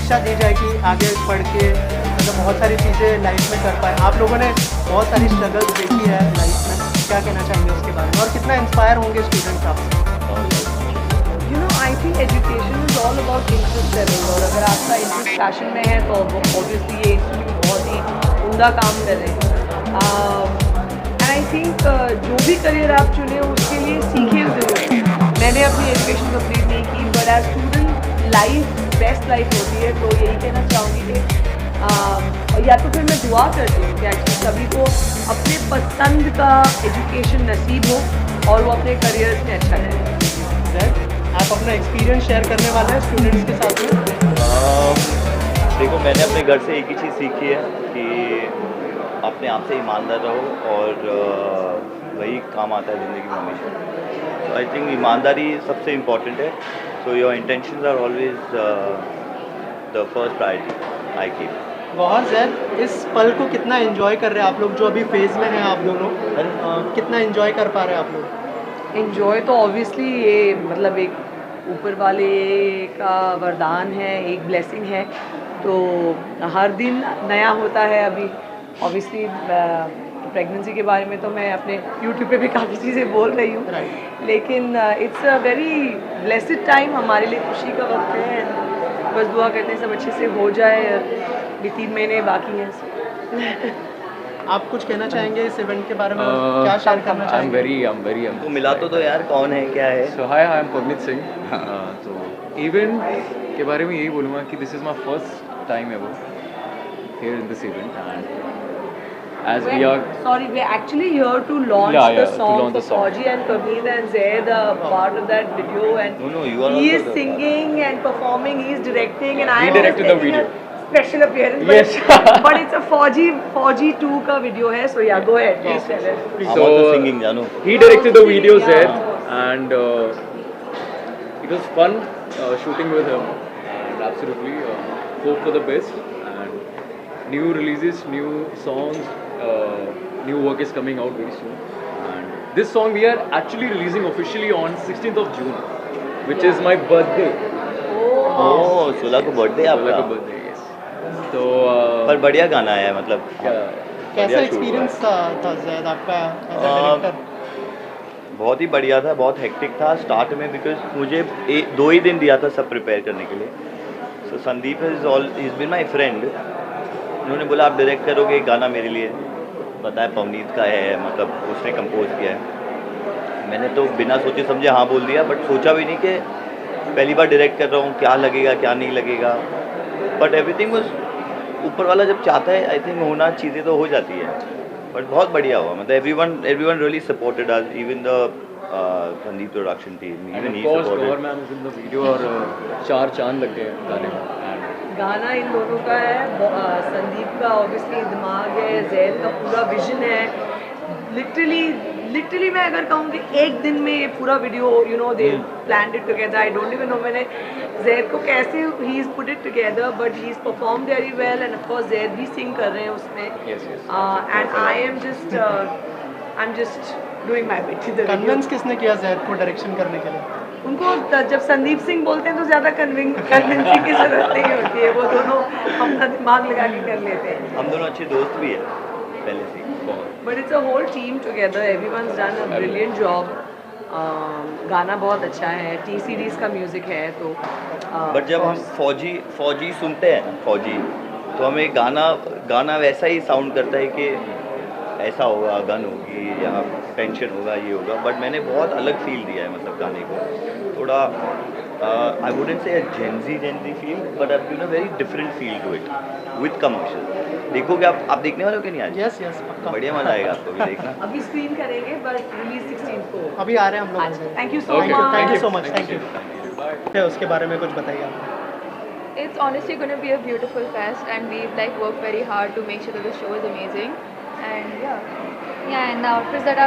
शिक्षा दी जाए कि आगे पढ़ के मतलब बहुत सारी चीज़ें लाइफ में कर पाए। आप लोगों ने बहुत सारी स्ट्रगल्स देखी है लाइफ में, क्या कहना चाहेंगे उसके बारे में और कितना इंस्पायर होंगे स्टूडेंट्स आपसे? You know I think education is all about interest level, और अगर आपका इंटरेस्ट पैशन में है तो ऑब्वियसली ये इंस्टीट्यूट बहुत ही उम्दा काम कर रहे हैं। एंड आई थिंक जो भी करियर आप चुने उसके लिए सीखे ज़रूर। मैंने अपनी एजुकेशन कंप्लीट नहीं की, but as student life best life होती है, तो यही कहना चाहूँगी कि या तो फिर मैं दुआ करती हूँ कि एक्चुअली सभी को अपने पसंद का एजुकेशन नसीब हो और वो अपने करियर में अच्छा करें। आप अपना एक्सपीरियंस शेयर करने वाले हैं स्टूडेंट्स के साथ में? देखो, मैंने अपने घर से एक ही चीज़ सीखी है कि अपने आप से ईमानदार रहो और वही काम आता है ज़िंदगी में हमेशा। आई थिंक ईमानदारी सबसे इम्पॉर्टेंट है। So your intentions are always the first priority I keep. Gauhar Zaid, इस पल को कितना एंजॉय कर रहे हैं आप लोग जो अभी फेज़ में हैं आप दोनों? कितना एंजॉय कर पा रहे हैं आप लोग? इन्जॉय तो ऑब्वियसली ये मतलब एक ऊपर वाले का वरदान है, एक ब्लेसिंग है, तो हर दिन नया होता है। अभी ऑब्वियसली प्रेगनेंसी के बारे में तो मैं अपने यूट्यूब पे भी काफ़ी चीज़ें बोल रही हूँ, लेकिन it's a very blessed time, हमारे लिए खुशी का वक्त है। बस दुआ करते हैं सब अच्छे से हो जाए, अभी 3 महीने बाकी हैं। आप कुछ कहना चाहेंगे इस इवेंट के बारे में? क्या शेयर करना चाहेंगे? I'm very तो मिला तो यार कौन है क्या है? So hi, I'm Pavnit Singh. तो इवेंट के बारे में यही बोलूँगा कि this is my first time ever here in this event, and as we are Sorry, we're actually here to launch Yeah, the to song launch for the song. Fauji and Kavneet and Zaid, part of that video, and No, you are he also is the- singing and performing, he is directing, and I He am just directed the making video. a special appearance. Yes. But it's a Fauji 2 का video है, so yeah, go ahead, please tell us. I'm So, also singing, Janu. he directed the video Yeah. Zed, and it was fun shooting with him, and absolutely hope for the best, and new releases, new songs, new work is coming out very soon, and this song we are actually releasing officially on 16th of June, which is my birthday. ओह, 16 को birthday Like a आपका। birthday, yes. So पर बढ़िया गाना है मतलब। कैसा बढ़िया shoot हुआ एक्सपीरियंस था ज़ैद आपका एज अ डायरेक्टर? बहुत ही बढ़िया था, बहुत हेक्टिक था स्टार्ट में, बिकॉज मुझे 2 ही दिन दिया था सब प्रिपेयर करने के लिए। So Sandeep is been my friend. उन्होंने बोला आप डायरेक्ट करोगे गाना मेरे लिए, बताया पवनीत का है, मतलब उसने कंपोज किया है। मैंने तो बिना सोचे समझे हाँ बोल दिया, बट सोचा भी नहीं कि पहली बार डायरेक्ट कर रहा हूँ, क्या लगेगा क्या नहीं लगेगा। बट एवरीथिंग वाज, ऊपर वाला जब चाहता है आई थिंक होना, चीज़ें तो हो जाती है। बट बहुत बढ़िया हुआ, मतलब everyone really supported us, even the Sandeep production team, and even of he course Gawar supported. ma'am is in the video, और 4 चांद लग गए गाने में, and गाना इन दोनों का है, संदीप का ऑब्वियसली दिमाग है, जैद का पूरा विजन है। लिटरली मैं अगर कहूँ कि एक दिन में ये पूरा video you know they planned it together, I don't even know मैंने जैद को कैसे he is put it together, but he is perform very well, end of course Zaid भी सिंग कर रहे हैं उसमें, yes. And I am just doing my bit. Convince किसने किया ज़ैद को डायरेक्शन करने के लिए? उनको जब संदीप सिंह बोलते हैं तो ज़्यादा कन्विंसिंग की ज़रूरत नहीं होती है, वो दोनों अपना दिमाग लगा के कर लेते हैं। हम दोनों अच्छे दोस्त भी हैं पहले से। But it's a whole team together, everyone's done a brilliant job. गाना बहुत अच्छा है, टी सीरीज़ का म्यूज़िक है, तो बट जब हम फौजी सुनते हैं ना, फौजी, तो हमें गाना वैसा ही साउंड करता है कि ऐसा होगा, गन होगी या टेंशन होगा, ये होगा। बट मैंने बहुत अलग फील दिया है, मतलब गाने को थोड़ा I wouldn't say Gen Z feel, but I given a very different feel to it with commercial. देखोगे आप देखने वाले हो कि नहीं आज? यस पक्का। बढ़िया मजा आएगा आपको भी देखना। अभी स्क्रीन करेंगे, बट रिलीज 16 को। अभी आ रहे हैं हम लोग। Thank you so Okay. Much. Thank you so much, thank you. Bye. उसके बारे में कुछ बताइए आप। It's honestly going to be a beautiful fest, and we've like worked very hard to make sure that the show is amazing. And yeah, and the outfits that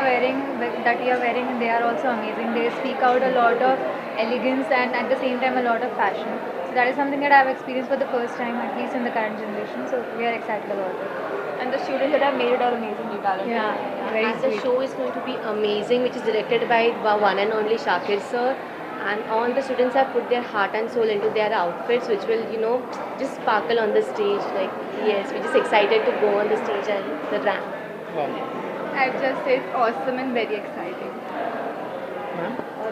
you are wearing, they are also amazing. They speak out a lot of elegance and at the same time a lot of fashion. So that is something that I have experienced for the first time, at least in the current generation. So we are excited about it. and the students that have made it are amazingly talented. Yeah, very As the sweet. show is going to be amazing, which is directed by one and only Shakir sir, and all the students have put their heart and soul into their outfits, which will, you know, just sparkle on the stage. Like, yes, we're just excited to go on the stage and the ramp. I'd just say it's awesome and very exciting.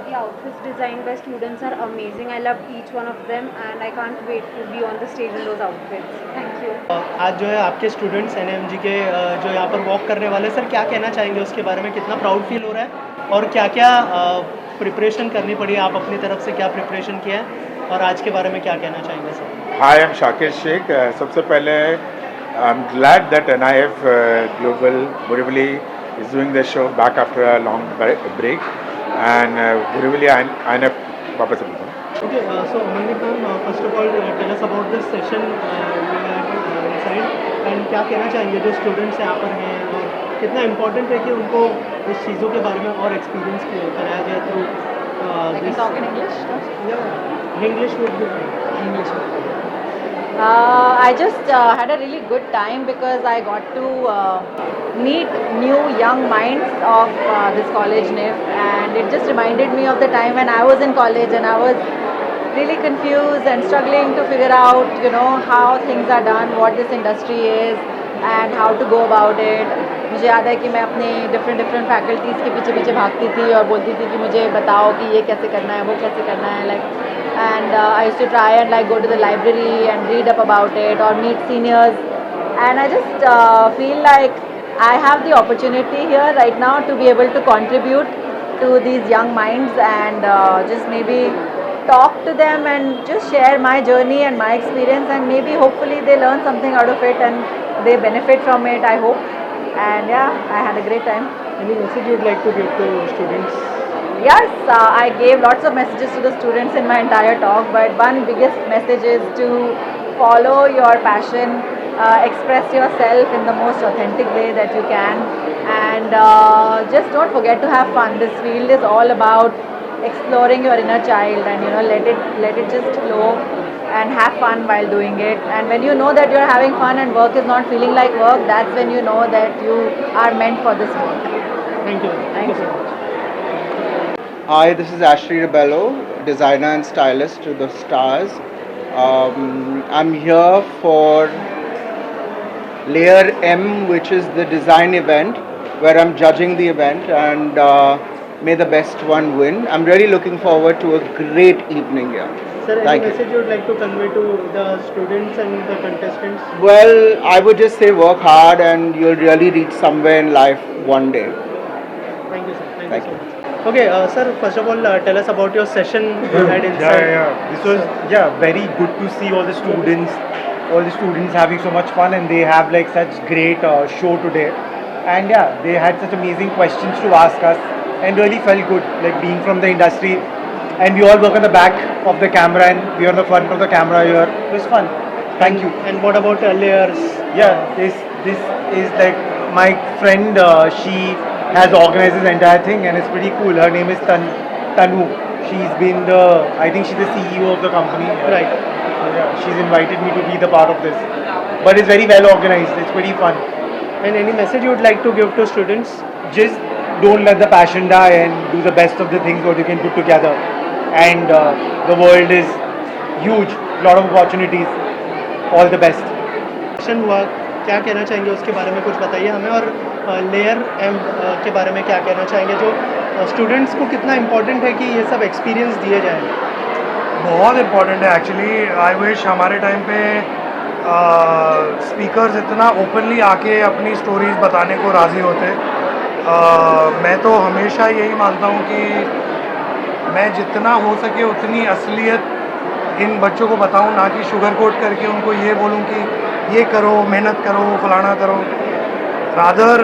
The outfits designed by students are amazing. I loved each one of them and I can't wait to be on the stage in those outfits. Thank you. आज जो है आपके students NMG के जो यहाँ पर walk करने वाले, सर क्या कहना चाहेंगे उसके बारे में? कितना प्राउड फील हो रहा है और क्या क्या प्रिपरेशन करनी पड़ी, आप अपनी तरफ से क्या प्रिपरेशन किया है और आज के बारे में क्या कहना चाहेंगे sir? Hi, I'm Shakir Sheikh. सबसे पहले I'm glad that NIF Global Borivali is doing this show back after a long break. And Borivali INF वापस मिलता हूँ. Okay, so Mandeep ma'am, first of all, tell us about this session you had inside and क्या कहना चाहेंगे जो students यहाँ पर हैं और कितना इम्पोर्टेंट है कि उनको इस चीज़ों के बारे में और एक्सपीरियंस कराया जाए through this. Talk in English? English would be English. I just had a really good time because I got to meet new young minds of this college NIF, and it just reminded me of the time when I was in college and I was really confused and struggling to figure out, you know, how things are done, what this industry is and how to go about it. मुझे याद है कि मैं अपने different faculties के पीछे भागती थी और बोलती थी कि मुझे बताओ कि ये कैसे करना है, वो कैसे करना है, like. And I used to try and like go to the library and read up about it or meet seniors, and I just feel like I have the opportunity here right now to be able to contribute to these young minds and just maybe talk to them and just share my journey and my experience, and maybe hopefully they learn something out of it and they benefit from it, I hope. And yeah, I had a great time. Any message you would like to give to students? Yes, I gave lots of messages to the students in my entire talk, but one biggest message is to follow your passion, express yourself in the most authentic way that you can, and just don't forget to have fun. This field is all about exploring your inner child, and you know, let it just flow and have fun while doing it. And when you know that you're having fun and work is not feeling like work, that's when you know that you are meant for this work. Thank you. Thank you. Hi, this is Ashley Rebello, designer and stylist to the Stars. I'm here for Layer M, which is the design event, where I'm judging the event, and may the best one win. I'm really looking forward to a great evening here. Sir, any Thank you. message you would like to convey to the students and the contestants? Well, I would just say work hard and you'll really reach somewhere in life one day. Thank you, sir. Thank Thank you you. so much. Okay, sir, first of all, tell us about your session you had inside. This was very good to see all the students having so much fun, and they have like such great show today. And yeah, they had such amazing questions to ask us, and really felt good, like being from the industry. And we all work on the back of the camera, and we are on the front of the camera here. It was fun. Thank you. And what about layers? Yeah, this is like my friend. She has organized this entire thing, and it's pretty cool. Her name is Tanu. She's been I think she's the CEO of the company. Right. So yeah, she's invited me to be the part of this. But it's very well organized. It's pretty fun. And any message you would like to give to students? Just don't let the passion die and do the best of the things what you can put together. And the world is huge. Lot of opportunities. All the best. Session हुआ, क्या कहना चाहेंगे उसके बारे में कुछ बताइए हमें, और लेयर एम के बारे में क्या कहना चाहेंगे, जो स्टूडेंट्स को कितना इम्पोर्टेंट है कि ये सब एक्सपीरियंस दिए जाएं? बहुत इम्पोर्टेंट है एक्चुअली. आई विश हमारे टाइम पे स्पीकर्स इतना ओपनली आके अपनी स्टोरीज बताने को राज़ी होते. मैं तो हमेशा यही मानता हूँ कि मैं जितना हो सके उतनी असलियत इन बच्चों को बताऊँ, ना कि शुगर कोट करके उनको ये बोलूँ कि ये करो, मेहनत करो, फलाना करो. Rather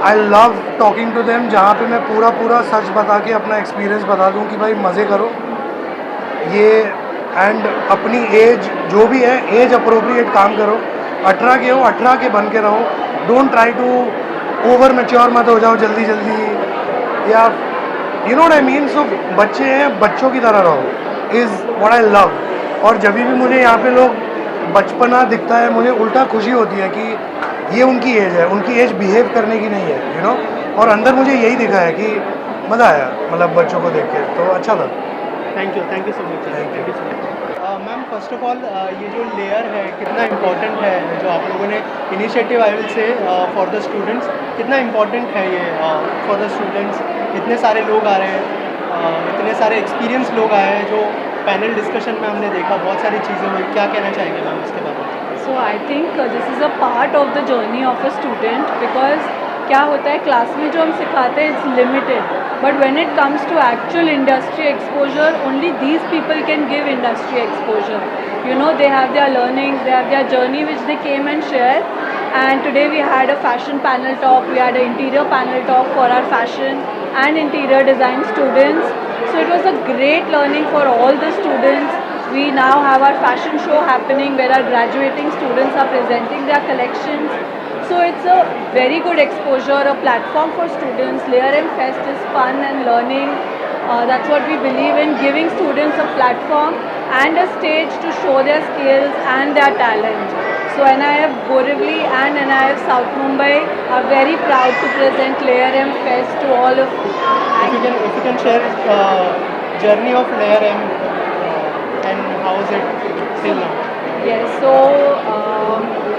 I love talking to them, जहाँ पे मैं पूरा सच बता के अपना एक्सपीरियंस बता दूँ कि भाई मज़े करो ये, एंड अपनी एज जो भी है एज अप्रोप्रिएट काम करो. 18 के हो 18 के बन के रहो. Don't try to over mature मत हो जाओ जल्दी, या you know what I mean. So बच्चे हैं, बच्चों की तरह रहो, इज़ व्हाट आई लव. और जब भी मुझे यहाँ पे लोग बचपना दिखता है, मुझे उल्टा खुशी होती है कि ये उनकी एज है, उनकी एज बिहेव करने की नहीं है, यू नो. और अंदर मुझे यही दिखा है कि मज़ा आया, मतलब बच्चों को देख के, तो अच्छा था. Thank you so much, thank you so much. Ma'am first of all ये जो लेयर है कितना इम्पोर्टेंट है जो आप लोगों ने initiative I will say for the students, कितना इम्पोर्टेंट है ये फॉर द स्टूडेंट्स? इतने सारे लोग आ रहे हैं, इतने सारे एक्सपीरियंस लोग आए हैं, जो पैनल डिस्कशन में हमने देखा बहुत सारी चीज़ें हुई, क्या कहना चाहेंगे मैम इसके बारे में? So I think this is a part of the journey of a student because क्या होता है क्लास में जो हम सिखाते हैं it's limited, but when it comes to actual industry exposure only these people can give industry exposure. You know, they have their learnings, they have their journey which they came and shared. And today we had a fashion panel talk, we had an interior panel talk for our fashion and interior design students. So it was a great learning for all the students. We now have our fashion show happening where our graduating students are presenting their collections. So it's a very good exposure, a platform for students. Layer M Fest is fun and learning. That's what we believe in, giving students a platform and a stage to show their skills and their talent. So NIF Borivali and NIF South Mumbai are very proud to present Layer M Fest to all of you. If you can share journey of Layer M and how is it till now? Yes, so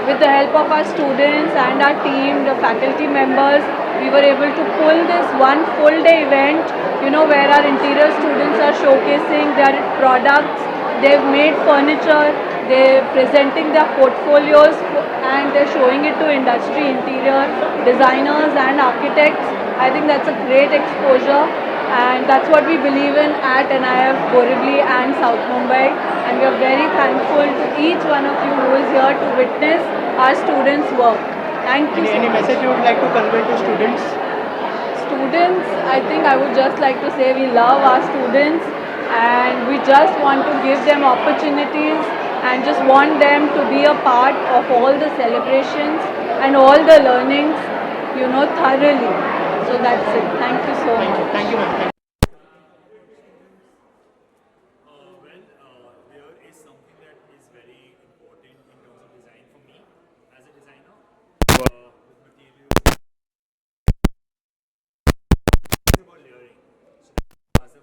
with the help of our students and our team, the faculty members, we were able to pull this one full day event, you know, where our interior students are showcasing their products, they've made furniture, they're presenting their portfolios and they're showing it to industry, interior designers and architects. I think that's a great exposure. And that's what we believe in at NIF Borivali and South Mumbai, and we are very thankful to each one of you who is here to witness our students' work. Thank you so Any much. message you would like to convey to students? Students, I think I would just like to say we love our students and we just want to give them opportunities and just want them to be a part of all the celebrations and all the learnings, you know, thoroughly. So that's it. Thank you so much. Thank you ma'am. There is something that is very important in terms of design for me as a designer. With materials, it's about layering. So as a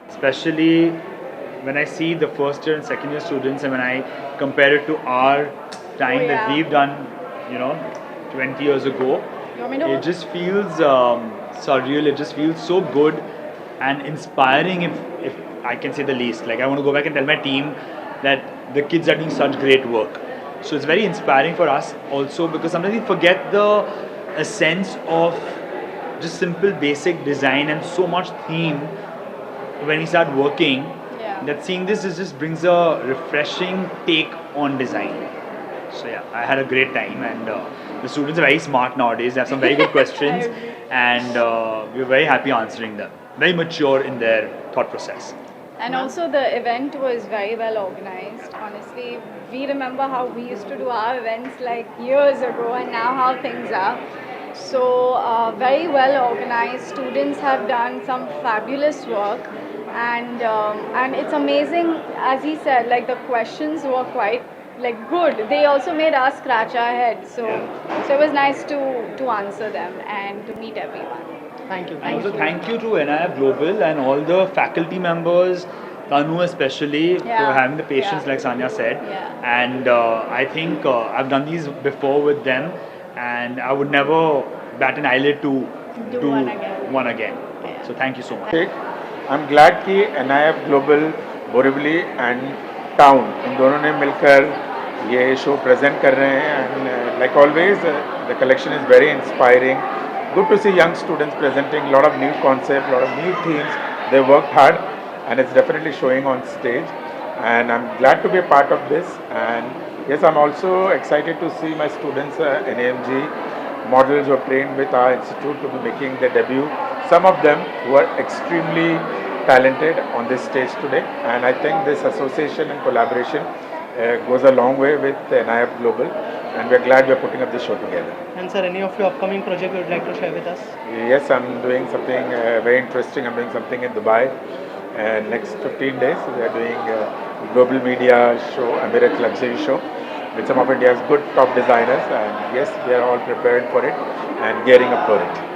especially when I see the first year and second year students and when I compare it to our time that we've done, you know, 20 years ago, it just feels surreal, it just feels so good and inspiring if I can say the least. Like I want to go back and tell my team that the kids are doing such great work. So it's very inspiring for us also because sometimes we forget the essence of just simple basic design and so much theme when we start working, that seeing this just brings a refreshing take on design. So yeah, I had a great time and the students are very smart nowadays, they have some very good questions and we're very happy answering them. Very mature in their thought process. And also the event was very well organized. Honestly, we remember how we used to do our events like years ago and now how things are. So very well organized. Students have done some fabulous work and it's amazing, as he said, like the questions were quite like good. They also made us scratch our heads. So it was nice to answer them and to meet everyone. Thank you. Also, thank you to NIF Global and all the faculty members, Tanu especially, for having the patience, like Sanya said. And I think I've done these before with them, and I would never bat an eyelid to do one again. So thank you so much. I'm glad कि NIF Global, Borivali and Town इन दोनों ने मिलकर ये show present कर रहे हैं and like always the collection is very inspiring. Good to see young students presenting a lot of new concepts, a lot of new themes. They worked hard and it's definitely showing on stage and I'm glad to be a part of this. And yes, I'm also excited to see my students in AMG models who are trained with our institute to be making their debut. Some of them who are extremely talented on this stage today, and I think this association and collaboration goes a long way with NIF Global, and we're glad we're putting up this show together. And sir, any of your upcoming project you would like to share with us? Yes, I'm doing something very interesting. I'm doing something in Dubai. Next 15 days, we are doing a global media show, Emirates Luxury Show. with some of India's good top designers, and yes, we are all prepared for it and gearing up for it.